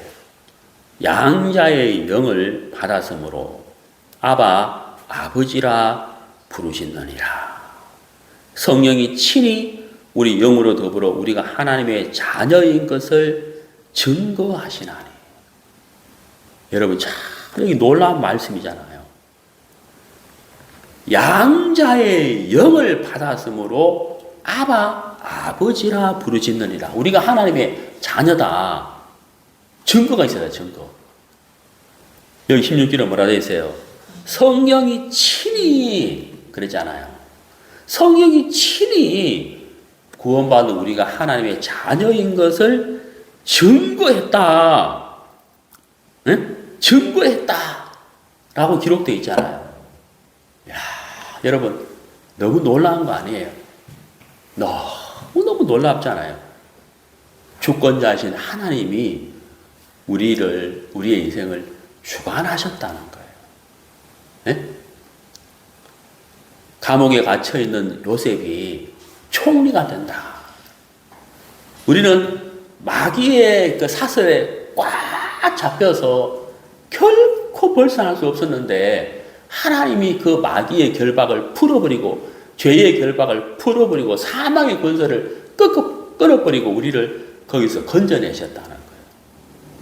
Speaker 1: 양자의 영을 받았으므로 아바 아버지라 부르시느니라. 성령이 친히 우리 영으로 더불어 우리가 하나님의 자녀인 것을 증거하시나니. 여러분 참 여기 놀라운 말씀이잖아요. 양자의 영을 받았으므로 아바 아버지라 부르짖느니라. 우리가 하나님의 자녀다. 증거가 있어야 증거. 여기 16절에 뭐라 되어 있어요? 성령이 친히 그랬잖아요. 성령이 친히 구원받은 우리가 하나님의 자녀인 것을 증거했다. 네? 증거했다. 라고 기록되어 있잖아요. 이야, 여러분 너무 놀라운 거 아니에요? 너무 놀랍잖아요. 주권자이신 하나님이 우리의 인생을 주관하셨다는 거예요. 네? 감옥에 갇혀있는 요셉이 총리가 된다. 우리는 마귀의 그 사슬에 꽉 잡혀서 결코 벗어날 수 없었는데 하나님이 그 마귀의 결박을 풀어버리고 죄의 결박을 풀어버리고 사망의 권세를 끊어버리고 우리를 거기서 건져내셨다는 거예요.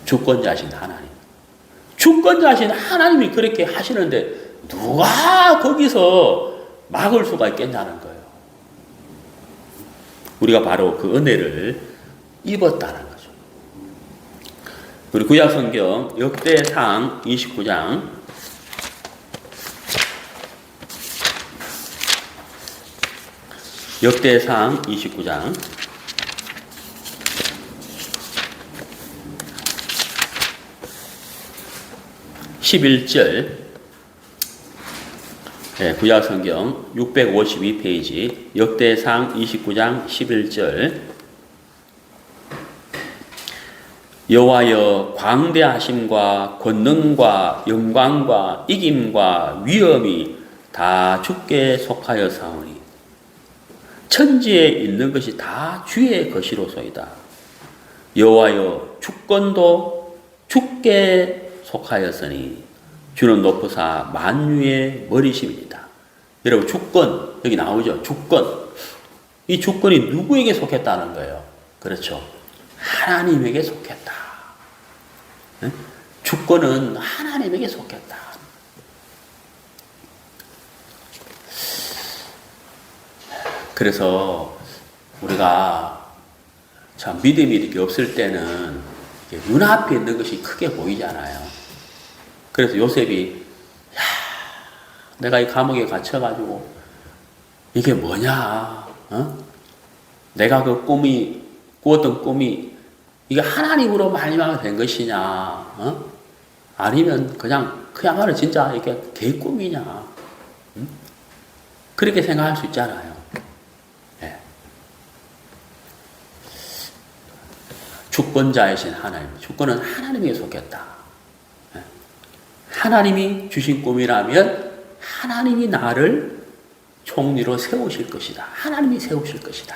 Speaker 1: 주권자신 하나님. 주권자신 하나님이 그렇게 하시는데 누가 거기서 막을 수가 있겠냐는 거예요. 우리가 바로 그 은혜를 입었다는 거죠. 우리 구약성경 역대상 29장 역대상 29장 11절, 네, 구약성경 652페이지 역대상 29장 11절. 여호와여 광대하심과 권능과 영광과 이김과 위엄이 다 주께 속하여 사오니 천지에 있는 것이 다 주의 것이로소이다. 여호와여 주권도 주께 속하였으니 주는 높으사 만유의 머리심이니이다. 여러분 주권 여기 나오죠. 주권. 이 주권이 누구에게 속했다는 거예요? 그렇죠. 하나님에게 속했다. 네? 주권은 하나님에게 속했다. 그래서 우리가 참 믿음이 이렇게 없을 때는 눈앞에 있는 것이 크게 보이잖아요. 그래서 요셉이 내가 이 감옥에 갇혀가지고 이게 뭐냐? 어? 내가 그 꾸었던 꿈이 이게 하나님으로 말미암아 된 것이냐? 어? 아니면 그야말로 진짜 이게 개꿈이냐? 응? 그렇게 생각할 수 있잖아요. 네. 주권자이신 하나님, 주권은 하나님에게 속했다. 하나님이 주신 꿈이라면 하나님이 나를 총리로 세우실 것이다. 하나님이 세우실 것이다.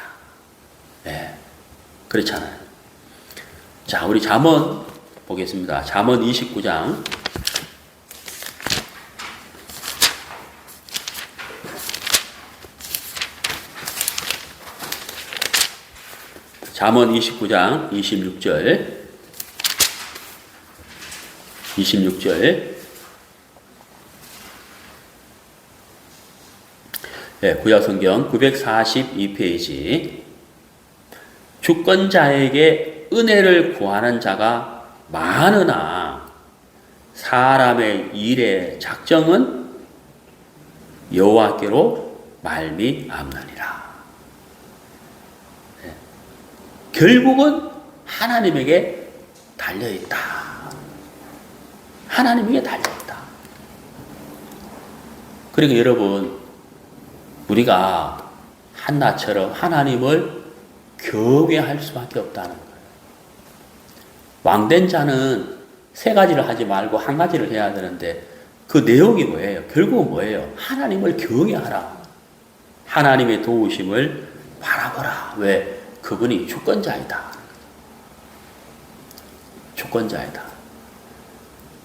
Speaker 1: 네, 그렇잖아요. 자, 우리 잠언 보겠습니다. 잠언 29장. 잠언 29장 26절. 네, 구약성경 942페이지. 주권자에게 은혜를 구하는 자가 많으나 사람의 일의 작정은 여호와께로 말미암느니라. 네. 결국은 하나님에게 달려있다. 하나님에게 달려있다. 그러니까 여러분 우리가 한나처럼 하나님을 경외할 수밖에 없다는 거예요. 왕된 자는 세 가지를 하지 말고 한 가지를 해야 되는데 그 내용이 뭐예요? 결국은 뭐예요? 하나님을 경외하라. 하나님의 도우심을 바라보라. 하거라. 왜? 그분이 주권자이다. 주권자이다.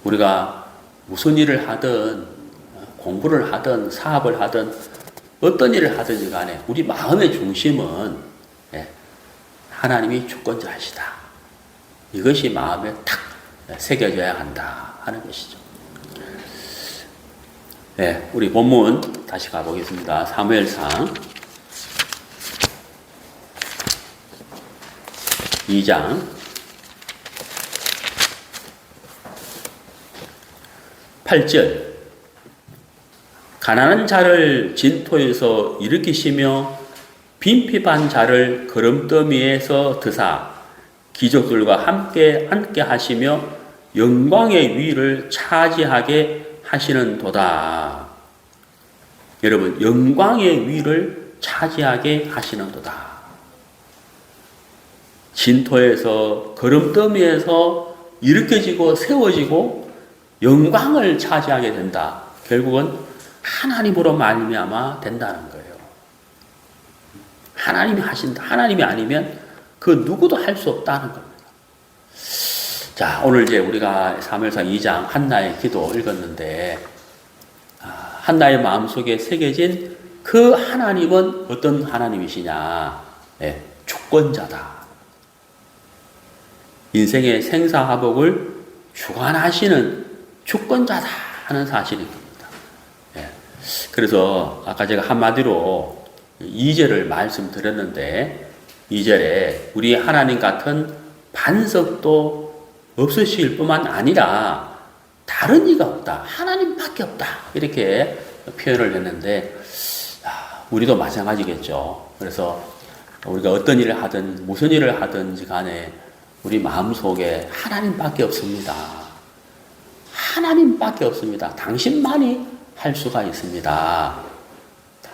Speaker 1: 우리가 무슨 일을 하든 공부를 하든 사업을 하든 어떤 일을 하든지 간에 우리 마음의 중심은 하나님이 주권자이시다. 이것이 마음에 탁 새겨져야 한다 하는 것이죠. 네, 우리 본문 다시 가보겠습니다. 사무엘상 2장 8절. 가난한 자를 진토에서 일으키시며 빈핍한 자를 거름더미에서 드사 기족들과 함께 앉게 하시며 영광의 위를 차지하게 하시는도다. 여러분, 영광의 위를 차지하게 하시는도다. 진토에서 거름더미에서 일으켜지고 세워지고 영광을 차지하게 된다. 결국은 하나님으로 말미암아 된다는 거예요. 하나님이 하신다. 하나님이 아니면 그 누구도 할 수 없다는 겁니다. 자, 오늘 이제 우리가 사무엘상 2장 한나의 기도 읽었는데, 한나의 마음속에 새겨진 그 하나님은 어떤 하나님이시냐? 네, 주권자다. 인생의 생사화복을 주관하시는 주권자다 하는 사실인 겁니다. 네. 그래서 아까 제가 한마디로 2절을 말씀드렸는데 2절에 우리 하나님 같은 반석도 없으실 뿐만 아니라 다른 이가 없다. 하나님밖에 없다. 이렇게 표현을 했는데 우리도 마찬가지겠죠. 그래서 우리가 어떤 일을 하든 무슨 일을 하든지 간에 우리 마음속에 하나님밖에 없습니다. 하나님밖에 없습니다. 당신만이 할 수가 있습니다.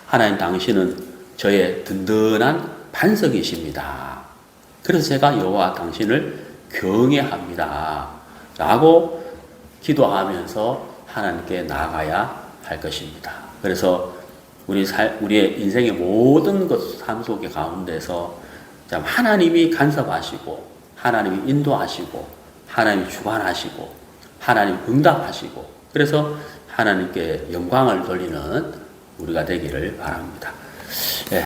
Speaker 1: 하나님 당신은 저의 든든한 반석이십니다. 그래서 제가 여호와 당신을 경외합니다. 라고 기도하면서 하나님께 나아가야 할 것입니다. 그래서 우리의 인생의 모든 것, 삶 속의 가운데서 참 하나님이 간섭하시고, 하나님이 인도하시고, 하나님이 주관하시고, 하나님 응답하시고, 그래서 하나님께 영광을 돌리는 우리가 되기를 바랍니다. 네.